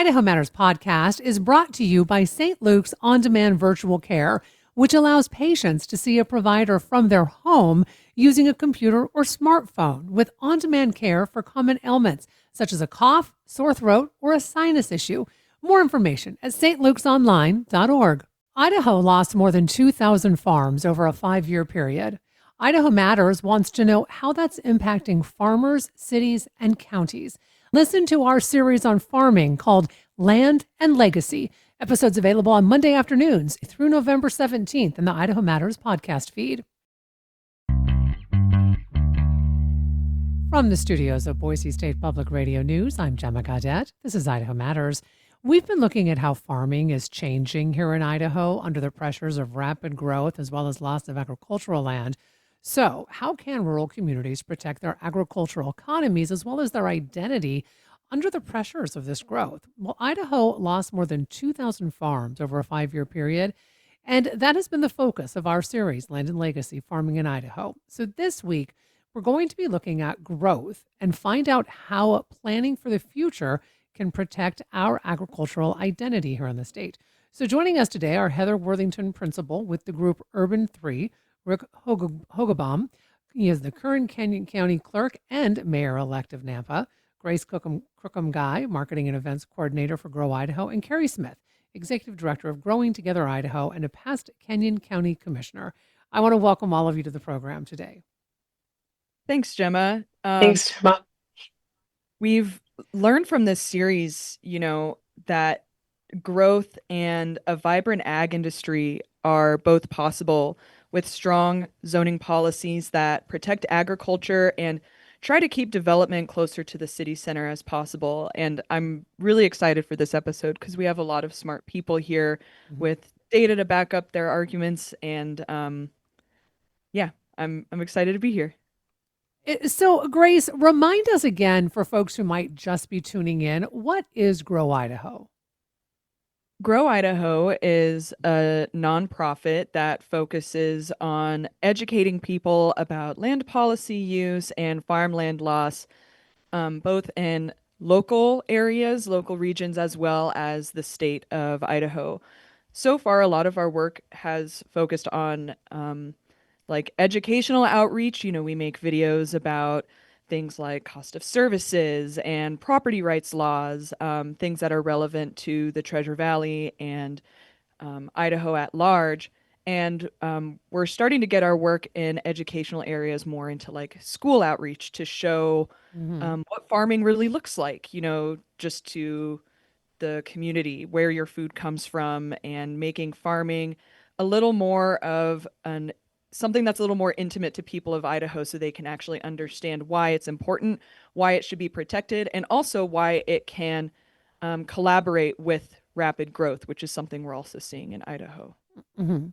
Idaho Matters podcast is brought to you by St. Luke's On-Demand Virtual Care, which allows patients to see a provider from their home using a computer or smartphone with on-demand care for common ailments such as a cough, sore throat, or a sinus issue. More information at stlukesonline.org. Idaho lost more than 2,000 farms over a 5-year period. Idaho Matters wants to know how that's impacting farmers, cities, and counties. Listen to our series on farming called Land and Legacy. Episodes available on Monday afternoons through November 17th in the Idaho Matters podcast feed. From the studios of Boise State Public Radio News, I'm Gemma Gaudette. This is Idaho Matters. We've been looking at how farming is changing here in Idaho under the pressures of rapid growth as well as loss of agricultural land. So, how can rural communities protect their agricultural economies as well as their identity under the pressures of this growth? Well, Idaho lost more than 2,000 farms over a 5-year period, and that has been the focus of our series, Land and Legacy, Farming in Idaho. So this week, we're going to be looking at growth and find out how planning for the future can protect our agricultural identity here in the state. So joining us today are Heather Worthington, principal with the group Urban 3, Rick Hogabaum. He is the current Canyon County Clerk and Mayor-elect of Nampa. Grace Crookham-Guy, Marketing and Events Coordinator for Grow Idaho, and Carrie Smith, Executive Director of Growing Together Idaho and a past Canyon County Commissioner. I want to welcome all of you to the program today. Thanks, Gemma. Thanks, Gemma. We've learned from this series, that growth and a vibrant ag industry are both possible with strong zoning policies that protect agriculture and try to keep development closer to the city center as possible. And I'm really excited for this episode because we have a lot of smart people here with data to back up their arguments. And I'm excited to be here. So, Grace, remind us again for folks who might just be tuning in, what is Grow Idaho? Grow Idaho is a nonprofit that focuses on educating people about land policy use and farmland loss, both in local areas, local regions, as well as the state of Idaho. So far, a lot of our work has focused on educational outreach. We make videos about things like cost of services and property rights laws, things that are relevant to the Treasure Valley and Idaho at large. And we're starting to get our work in educational areas more into school outreach to show what farming really looks like, just to the community, where your food comes from, and making farming a little more of something that's a little more intimate to people of Idaho so they can actually understand why it's important, why it should be protected, and also why it can collaborate with rapid growth, which is something we're also seeing in Idaho. Mm-hmm.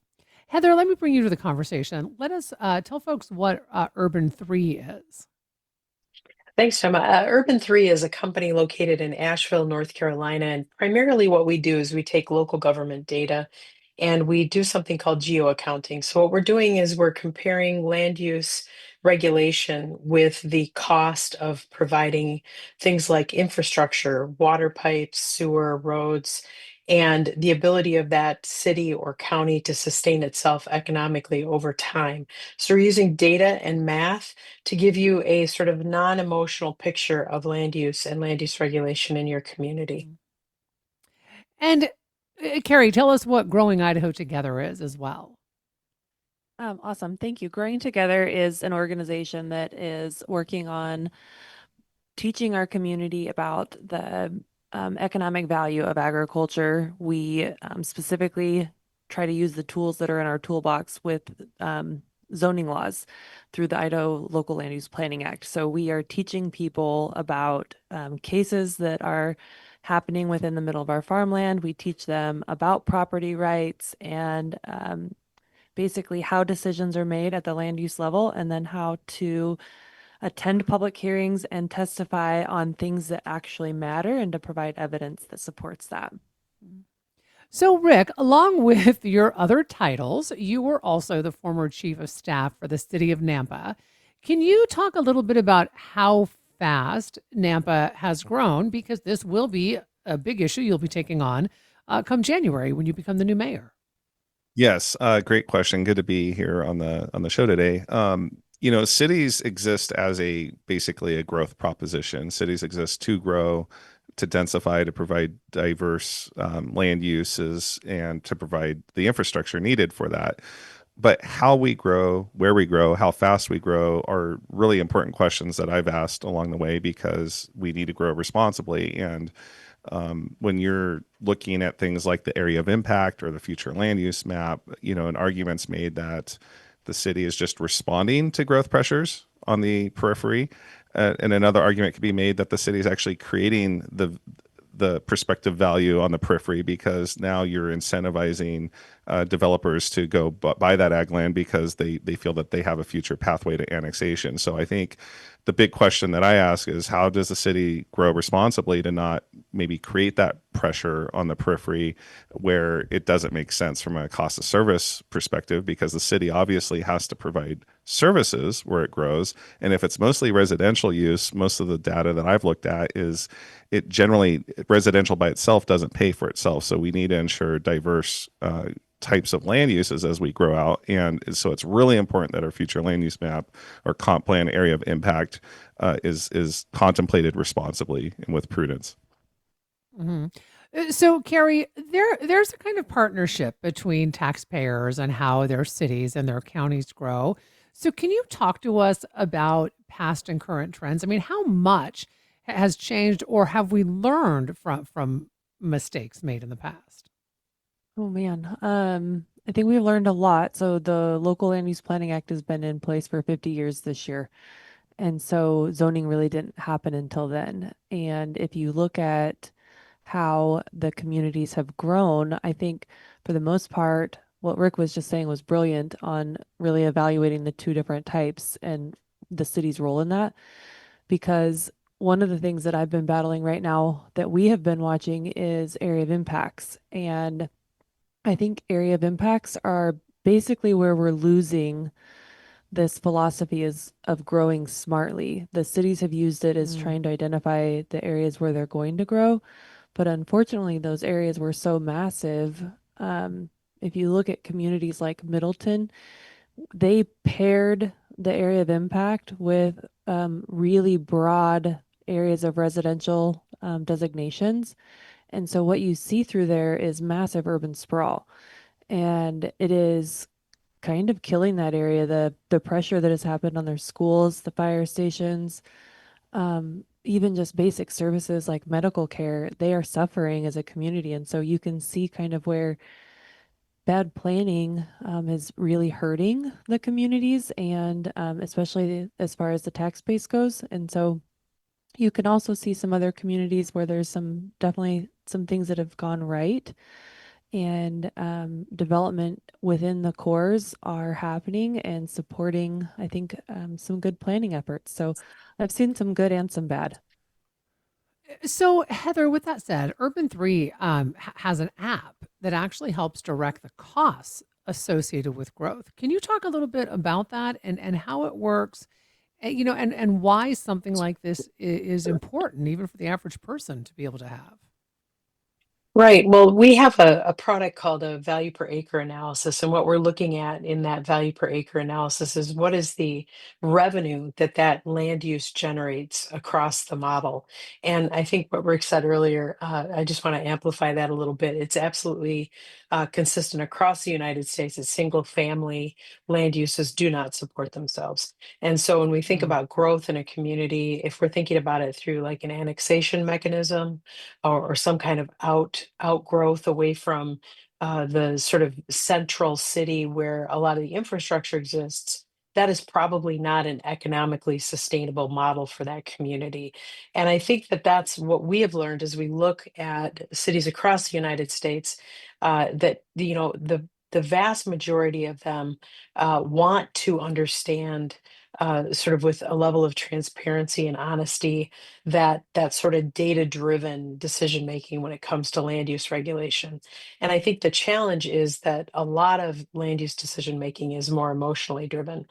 Heather, let me bring you to the conversation. Let us tell folks what Urban 3 is. Thanks, Gemma. Urban 3 is a company located in Asheville, North Carolina. And primarily what we do is we take local government data and we do something called geoaccounting. So what we're doing is we're comparing land use regulation with the cost of providing things like infrastructure, water pipes, sewer, roads, and the ability of that city or county to sustain itself economically over time. So we're using data and math to give you a sort of non-emotional picture of land use and land use regulation in your community. And Carrie, tell us what Growing Idaho Together is as well. Awesome. Thank you. Growing Together is an organization that is working on teaching our community about the economic value of agriculture. We specifically try to use the tools that are in our toolbox with zoning laws through the Idaho Local Land Use Planning Act. So we are teaching people about cases that are happening within the middle of our farmland. We teach them about property rights and basically how decisions are made at the land use level, and then how to attend public hearings and testify on things that actually matter and to provide evidence that supports that. So, Rick, along with your other titles, you were also the former chief of staff for the city of Nampa. Can you talk a little bit about how fast Nampa has grown? Because this will be a big issue you'll be taking on come January when you become the new mayor. Yes, great question. Good to be here on the show today. Cities exist as a basically a growth proposition. Cities exist to grow, to densify, to provide diverse land uses, and to provide the infrastructure needed for that. But how we grow, where we grow, how fast we grow are really important questions that I've asked along the way because we need to grow responsibly. And when you're looking at things like the area of impact or the future land use map, an argument's made that the city is just responding to growth pressures on the periphery. And another argument could be made that the city is actually creating the prospective value on the periphery because now you're incentivizing developers to go buy that ag land because they feel that they have a future pathway to annexation. So I think the big question that I ask is how does the city grow responsibly to not maybe create that pressure on the periphery where it doesn't make sense from a cost of service perspective because the city obviously has to provide services where it grows. And if it's mostly residential use, most of the data that I've looked at is it generally residential by itself doesn't pay for itself. So we need to ensure diverse types of land uses as we grow out. And so it's really important that our future land use map or comp plan area of impact is contemplated responsibly and with prudence. Mm-hmm. So, Carrie, there's a kind of partnership between taxpayers and how their cities and their counties grow. So, can you talk to us about past and current trends? I mean, how much has changed, or have we learned from mistakes made in the past? Oh man. I think we've learned a lot. So the Local Land Use Planning Act has been in place for 50 years this year. And so zoning really didn't happen until then. And if you look at how the communities have grown, I think for the most part, what Rick was just saying was brilliant on really evaluating the two different types and the city's role in that. Because one of the things that I've been battling right now that we have been watching is area of impacts. And I think area of impacts are basically where we're losing this philosophy is of growing smartly. The cities have used it as trying to identify the areas where they're going to grow, but unfortunately, those areas were so massive. If you look at communities like Middleton, they paired the area of impact with really broad areas of residential designations. And so what you see through there is massive urban sprawl. And it is kind of killing that area. The pressure that has happened on their schools, the fire stations, even just basic services like medical care, they are suffering as a community. And so you can see kind of where bad planning is really hurting the communities and especially as far as the tax base goes. And so you can also see some other communities where there's definitely some things that have gone right and development within the cores are happening and supporting, I think, some good planning efforts. So I've seen some good and some bad. So, Heather, with that said, Urban 3 has an app that actually helps direct the costs associated with growth. Can you talk a little bit about that and how it works, and why something like this is important, even for the average person to be able to have? Right. Well, we have a product called a value per acre analysis. And what we're looking at in that value per acre analysis is what is the revenue that that land use generates across the model. And I think what Rick said earlier, I just want to amplify that a little bit. It's absolutely consistent across the United States that single family land uses do not support themselves. And so when we think Mm. about growth in a community, if we're thinking about it through like an annexation mechanism, or some kind of outgrowth away from the sort of central city where a lot of the infrastructure exists, that is probably not an economically sustainable model for that community. And I think that that's what we have learned as we look at cities across the United States, that the vast majority of them want to understand, sort of with a level of transparency and honesty, that sort of data driven decision making when it comes to land use regulation. And I think the challenge is that a lot of land use decision making is more emotionally driven.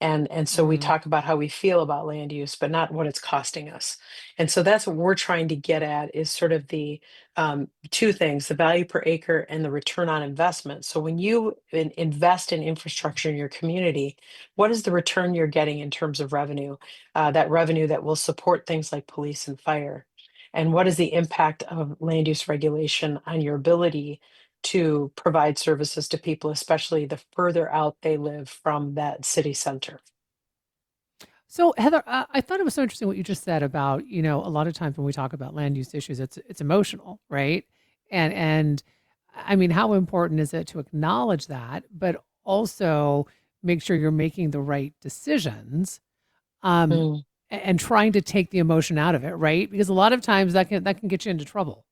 And so we Mm. talk about how we feel about land use, but not what it's costing us. And so that's what we're trying to get at, is sort of the two things: the value per acre and the return on investment. So when you invest in infrastructure in your community, what is the return you're getting in terms of revenue? That revenue that will support things like police and fire. And what is the impact of land use regulation on your ability to provide services to people, especially the further out they live from that city center? So, Heather, I thought it was so interesting what you just said about, a lot of times when we talk about land use issues, it's emotional, right? And I mean, how important is it to acknowledge that, but also make sure you're making the right decisions, um, Mm. and trying to take the emotion out of it, right? Because a lot of times that can get you into trouble.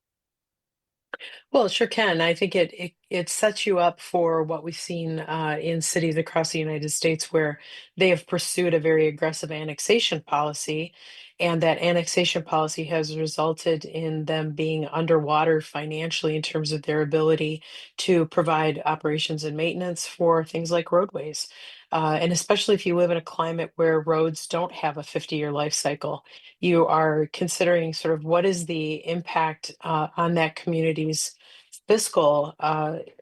Well, it sure can. I think it sets you up for what we've seen in cities across the United States, where they have pursued a very aggressive annexation policy, and that annexation policy has resulted in them being underwater financially in terms of their ability to provide operations and maintenance for things like roadways. And especially if you live in a climate where roads don't have a 50-year life cycle, you are considering sort of what is the impact on that community's fiscal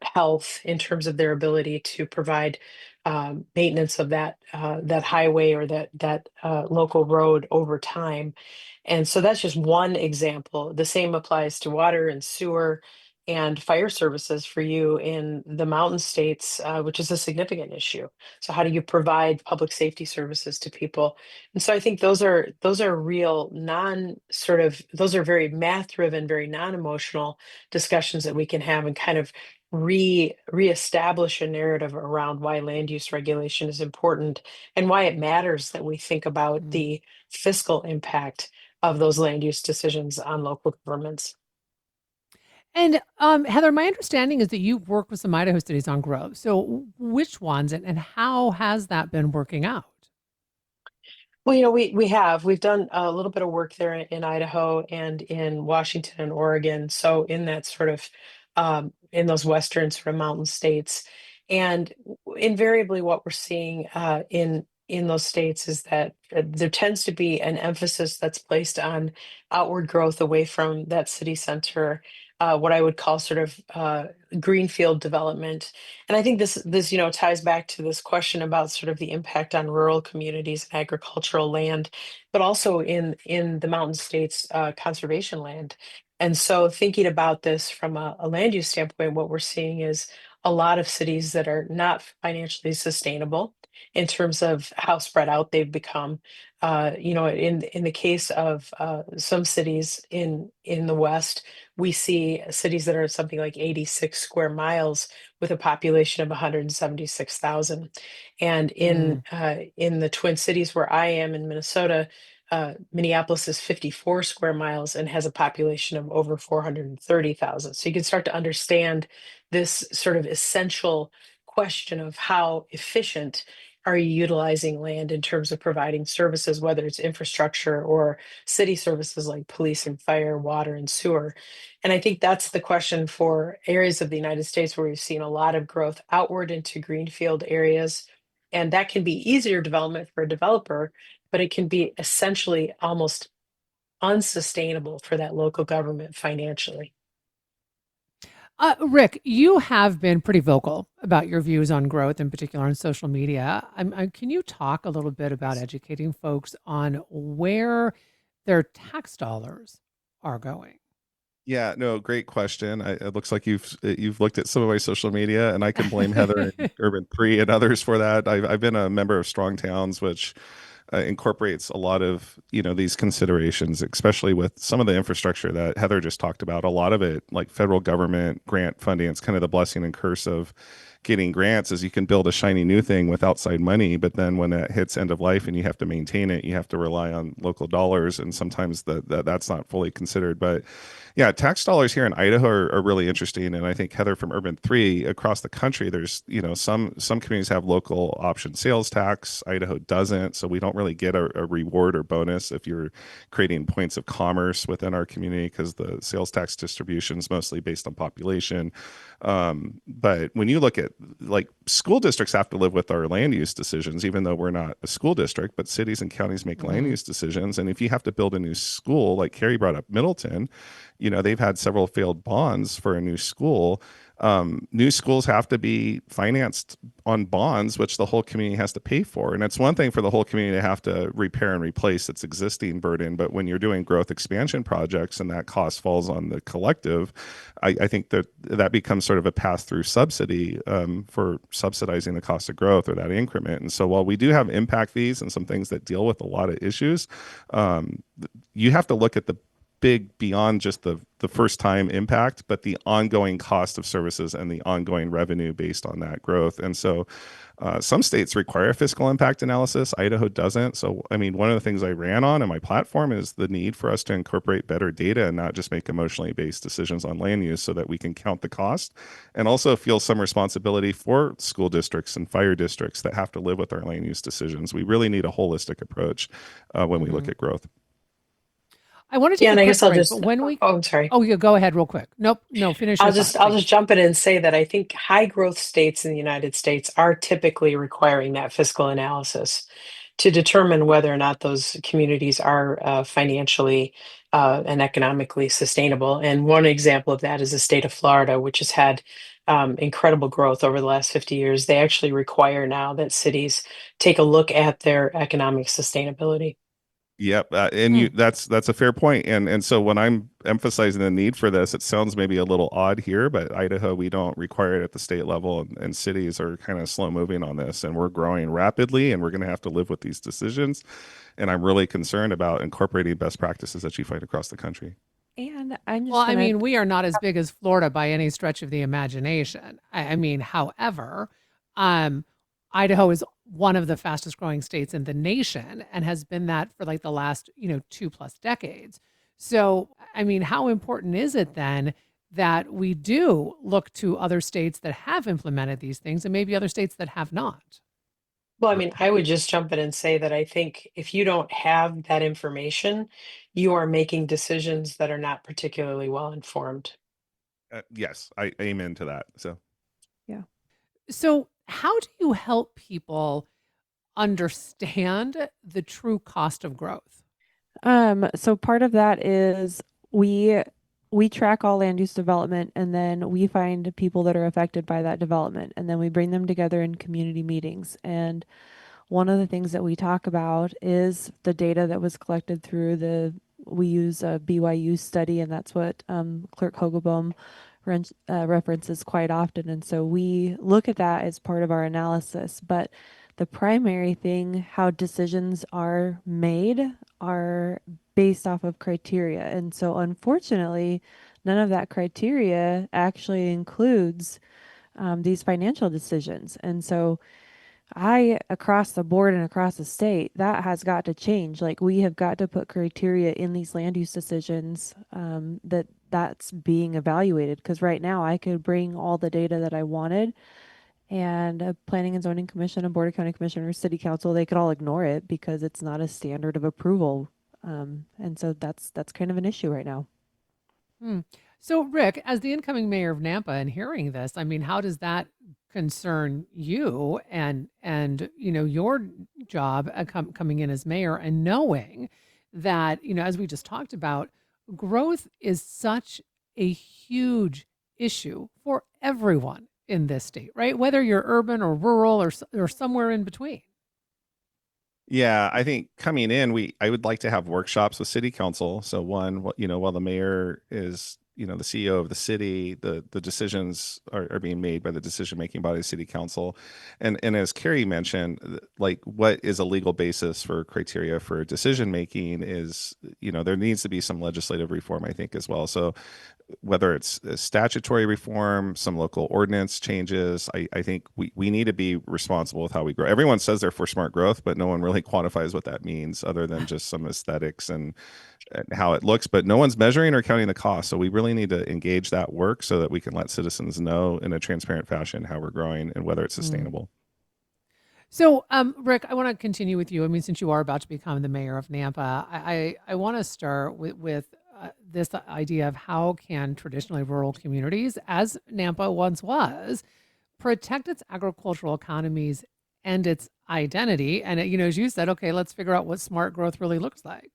health in terms of their ability to provide maintenance of that highway or that local road over time. And so that's just one example. The same applies to water and sewer and fire services for you in the mountain states, which is a significant issue. So how do you provide public safety services to people? And so I think those are real non sort of those are very math driven, very non-emotional discussions that we can have, and kind of reestablish a narrative around why land use regulation is important and why it matters that we think about Mm. the fiscal impact of those land use decisions on local governments. And Heather, my understanding is that you work with some Idaho cities on growth. So, which ones and how has that been working out? Well, we've done a little bit of work there in Idaho and in Washington and Oregon. So in that sort of in those western sort of mountain states, and invariably what we're seeing in those states is that there tends to be an emphasis that's placed on outward growth away from that city center, what I would call sort of greenfield development. And I think this ties back to this question about sort of the impact on rural communities and agricultural land, but also in the mountain states, conservation land. And so thinking about this from a land use standpoint, what we're seeing is a lot of cities that are not financially sustainable in terms of how spread out they've become. In the case of some cities in the West, we see cities that are something like 86 square miles with a population of 176,000. And Mm. in the Twin Cities where I am in Minnesota, Minneapolis is 54 square miles and has a population of over 430,000. So you can start to understand this sort of essential question of how efficient are you utilizing land in terms of providing services, whether it's infrastructure or city services like police and fire, water and sewer. And I think that's the question for areas of the United States where we've seen a lot of growth outward into greenfield areas. And that can be easier development for a developer, but it can be essentially almost unsustainable for that local government financially. Rick, you have been pretty vocal about your views on growth, in particular on social media. Can you talk a little bit about educating folks on where their tax dollars are going? Yeah, no, great question. It looks like you've looked at some of my social media, and I can blame Heather and Urban Three and others for that. I've been a member of Strong Towns, which incorporates a lot of these considerations, especially with some of the infrastructure that Heather just talked about. A lot of it, like federal government grant funding, it's kind of the blessing and curse of getting grants, is you can build a shiny new thing with outside money, but then when it hits end of life and you have to maintain it, you have to rely on local dollars, and sometimes that's not fully considered. But yeah, tax dollars here in Idaho are really interesting, and I think Heather from Urban Three, across the country, there's some communities have local option sales tax. Idaho doesn't, so we don't really get a reward or bonus if you're creating points of commerce within our community because the sales tax distribution is mostly based on population. But when you look at like school districts have to live with our land use decisions, even though we're not a school district, but cities and counties make land use decisions. And if you have to build a new school, like Carrie brought up Middleton, they've had several failed bonds for a new school. New schools have to be financed on bonds, which the whole community has to pay for. And it's one thing for the whole community to have to repair and replace its existing burden. But when you're doing growth expansion projects and that cost falls on the collective, I think that becomes sort of a pass-through subsidy for subsidizing the cost of growth or that increment. And so while we do have impact fees and some things that deal with a lot of issues, you have to look at the big beyond just the first time impact, but the ongoing cost of services and the ongoing revenue based on that growth. And so some states require a fiscal impact analysis. Idaho doesn't. So, I mean, one of the things I ran on in my platform is the need for us to incorporate better data and not just make emotionally based decisions on land use so that we can count the cost and also feel some responsibility for school districts and fire districts that have to live with our land use decisions. We really need a holistic approach when we look at growth. I want to Yeah, take and a I quick guess I'll break, just, but when we, oh, I'm sorry. oh, yeah, go ahead real quick. Nope, no, finish your thought, I'll just please. jump in and say that I think high growth states in the United States are typically requiring that fiscal analysis to determine whether or not those communities are financially and economically sustainable. And one example of that is the state of Florida, which has had incredible growth over the last 50 years. They actually require now that cities take a look at their economic sustainability. Yep, and that's a fair point. And so when I'm emphasizing the need for this, it sounds maybe a little odd here, but Idaho, we don't require it at the state level, and cities are kind of slow moving on this, and we're growing rapidly, and we're going to have to live with these decisions. And I'm really concerned about incorporating best practices that you find across the country. And I'm just Well, I gonna mean, we are not as big as Florida by any stretch of the imagination. I mean, however, um, Idaho is one of the fastest growing states in the nation and has been that for like the last, 2+ decades. So, I mean, how important is it then that we do look to other states that have implemented these things and maybe other states that have not? Well, I mean, I would just jump in and say that I think if you don't have that information, you are making decisions that are not particularly well informed. Yes, I amen to that. So. yeah. So, how do you help people understand the true cost of growth? So part of that is we we track all land use development, and then we find people that are affected by that development, and then we bring them together in community meetings. And one of the things that we talk about is the data that was collected through we use a BYU study, and that's what Clerk Hogaboam references quite often. And so we look at that as part of our analysis. But the primary thing, how decisions are made, are based off of criteria. And so unfortunately, none of that criteria actually includes these financial decisions. And so across the board and across the state, that has got to change. Like, we have got to put criteria in these land use decisions that's being evaluated. Because right now, I could bring all the data that I wanted, and a planning and zoning commission, a board of county commissioners, city council, they could all ignore it because it's not a standard of approval. And so that's kind of an issue right now. Hmm. So, Rick, as the incoming mayor of Nampa and hearing this, I mean, how does that concern you and your job coming in as mayor and knowing that as we just talked about, growth is such a huge issue for everyone in this state, right? Whether you're urban or rural or somewhere in between. Yeah, I think coming in, I would like to have workshops with city council. So one, while the mayor is, the CEO of the city, the decisions are being made by the decision making body of city council. And as Carrie mentioned, like, what is a legal basis for criteria for decision making is, there needs to be some legislative reform, I think, as well. So whether it's a statutory reform, some local ordinance changes, I think we need to be responsible with how we grow. Everyone says they're for smart growth, but no one really quantifies what that means other than just some aesthetics and how it looks, but no one's measuring or counting the cost. So we really need to engage that work so that we can let citizens know in a transparent fashion how we're growing and whether it's sustainable. So, Rick, I want to continue with you. I mean, since you are about to become the mayor of Nampa, I want to start with this idea of how can traditionally rural communities, as Nampa once was, protect its agricultural economies and its identity. And as you said, okay, let's figure out what smart growth really looks like.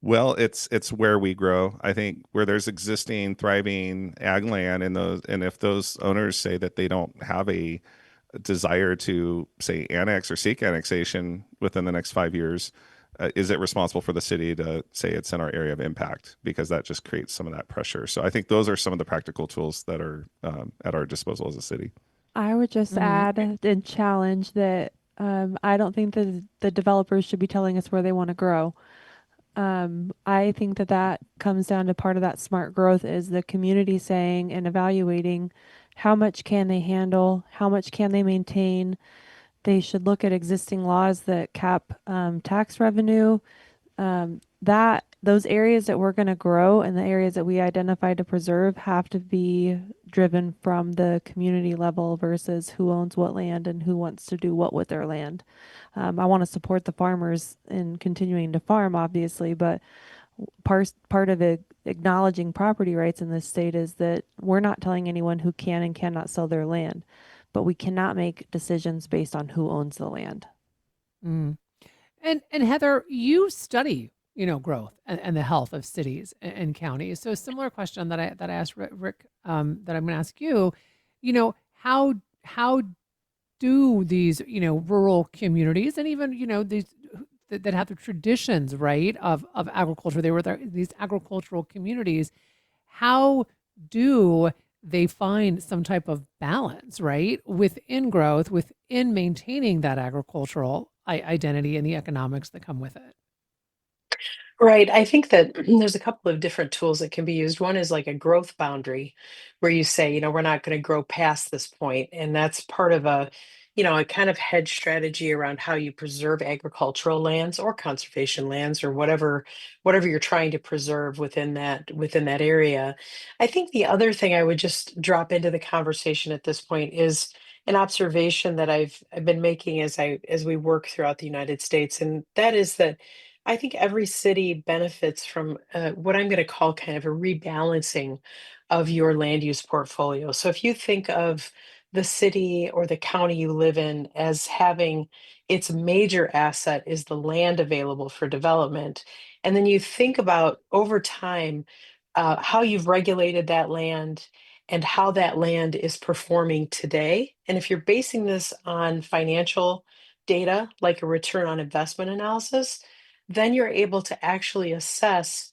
Well, it's where we grow. I think where there's existing thriving ag land and if those owners say that they don't have a desire to say annex or seek annexation within the next 5 years, is it responsible for the city to say it's in our area of impact? Because that just creates some of that pressure. So I think those are some of the practical tools that are at our disposal as a city. I would just Mm. add and challenge that I don't think that the developers should be telling us where they want to grow. I think that that comes down to part of that smart growth is the community saying and evaluating how much can they handle, how much can they maintain. They should look at existing laws that cap tax revenue. That those areas that we're going to grow and the areas that we identify to preserve have to be driven from the community level versus who owns what land and who wants to do what with their land. I want to support the farmers in continuing to farm, obviously, but part of it, acknowledging property rights in this state is that we're not telling anyone who can and cannot sell their land, but we cannot make decisions based on who owns the land. Mm. And Heather, you study, growth and the health of cities and counties. So similar question that I asked Rick, that I'm going to ask you. How do these rural communities and even these that have the traditions, right, of agriculture, they were there, these agricultural communities, how do they find some type of balance, right, within growth, within maintaining that agricultural identity and the economics that come with it? Right. I think that there's a couple of different tools that can be used. One is like a growth boundary where you say, we're not going to grow past this point. And that's part of a kind of hedge strategy around how you preserve agricultural lands or conservation lands or whatever you're trying to preserve within that area. I think the other thing I would just drop into the conversation at this point is an observation that I've been making as we work throughout the United States, and that is that I think every city benefits from what I'm going to call kind of a rebalancing of your land use portfolio. So if you think of the city or the county you live in as having its major asset is the land available for development, and then you think about over time how you've regulated that land and how that land is performing today. And if you're basing this on financial data, like a return on investment analysis, then you're able to actually assess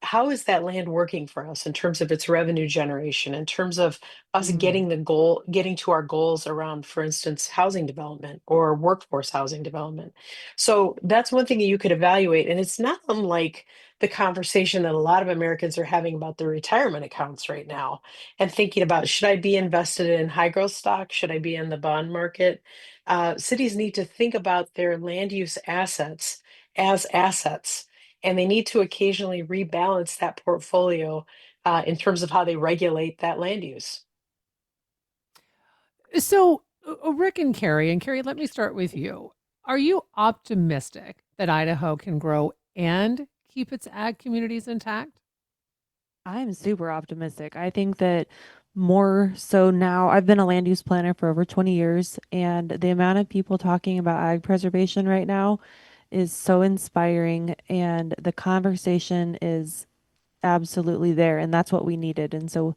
how is that land working for us in terms of its revenue generation, in terms of us Mm. getting to our goals around, for instance, housing development or workforce housing development. So that's one thing you could evaluate. And it's not unlike the conversation that a lot of Americans are having about their retirement accounts right now and thinking about, should I be invested in high growth stock? Should I be in the bond market? Cities need to think about their land use assets as assets, and they need to occasionally rebalance that portfolio in terms of how they regulate that land use. So, Rick and Carrie, let me start with you. Are you optimistic that Idaho can grow and keep its ag communities intact? I'm super optimistic. I think that more so now, I've been a land use planner for over 20 years, and the amount of people talking about ag preservation right now is so inspiring, and the conversation is absolutely there, and that's what we needed. And so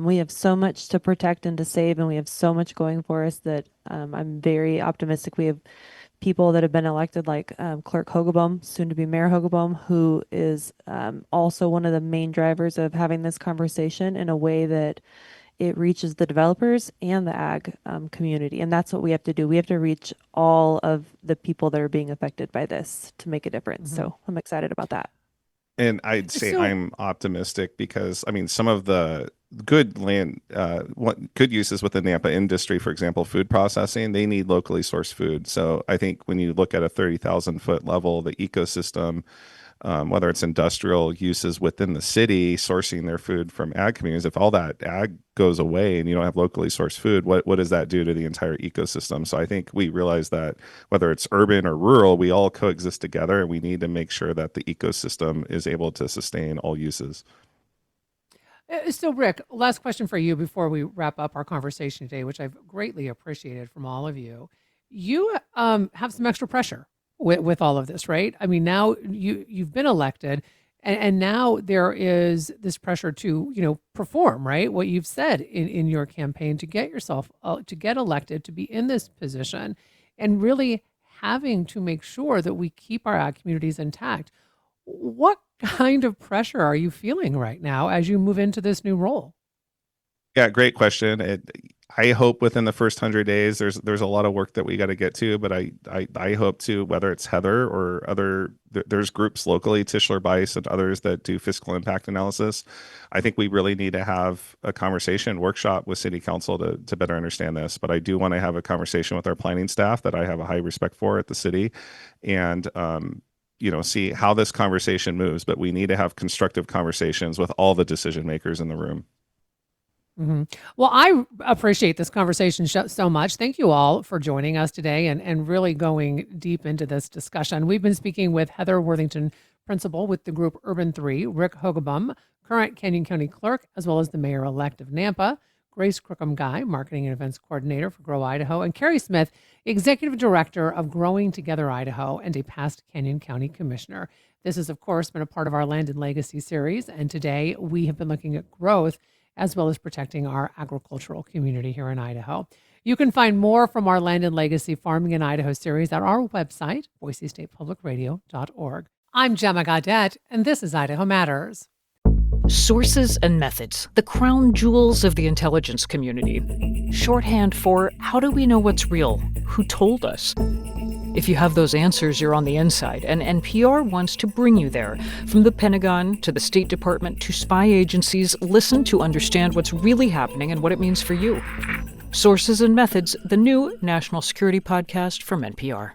we have so much to protect and to save, and we have so much going for us that I'm very optimistic. We have people that have been elected, like Clerk Hogaboam, soon to be Mayor Hogaboam, who is also one of the main drivers of having this conversation in a way that it reaches the developers and the ag community. And that's what we have to do. We have to reach all of the people that are being affected by this to make a difference. Mhm. So I'm excited about that. And I'd say So, I'm optimistic because I mean some of the good land, what good uses within the Nampa industry, for example, food processing, they need locally sourced food. So I think when you look at a 30,000 foot level, the ecosystem whether it's industrial uses within the city, sourcing their food from ag communities. If all that ag goes away and you don't have locally sourced food, what does that do to the entire ecosystem? So I think we realize that whether it's urban or rural, we all coexist together, and we need to make sure that the ecosystem is able to sustain all uses. So, Rick, last question for you before we wrap up our conversation today, which I've greatly appreciated from all of you. You have some extra pressure with all of this, right? I mean, now you've been elected, and now there is this pressure to perform, right? What you've said in your campaign to get yourself to get elected, to be in this position, and really having to make sure that we keep our ag communities intact. What kind of pressure are you feeling right now as you move into this new role? Yeah, great question. I hope within the first 100 days, there's a lot of work that we got to get to, but I hope to, whether it's Heather or there's groups locally, Tischler Bice and others that do fiscal impact analysis. I think we really need to have a conversation workshop with City Council to better understand this. But I do want to have a conversation with our planning staff that I have a high respect for at the city, and see how this conversation moves. But we need to have constructive conversations with all the decision makers in the room. Mm-hmm. Well, I appreciate this conversation so much. Thank you all for joining us today and really going deep into this discussion. We've been speaking with Heather Worthington, principal with the group Urban 3, Rick Hogebum, current Canyon County clerk, as well as the mayor-elect of Nampa, Grace Crookham-Guy, marketing and events coordinator for Grow Idaho, and Carrie Smith, executive director of Growing Together Idaho and a past Canyon County commissioner. This has, of course, been a part of our Land and Legacy series, and today we have been looking at growth as well as protecting our agricultural community here in Idaho. You can find more from our Land and Legacy Farming in Idaho series at our website, boisestatepublicradio.org. I'm Gemma Gaudette, and this is Idaho Matters. Sources and methods, the crown jewels of the intelligence community. Shorthand for how do we know what's real? Who told us? If you have those answers, you're on the inside, and NPR wants to bring you there. From the Pentagon to the State Department to spy agencies, listen to understand what's really happening and what it means for you. Sources and Methods, the new national security podcast from NPR.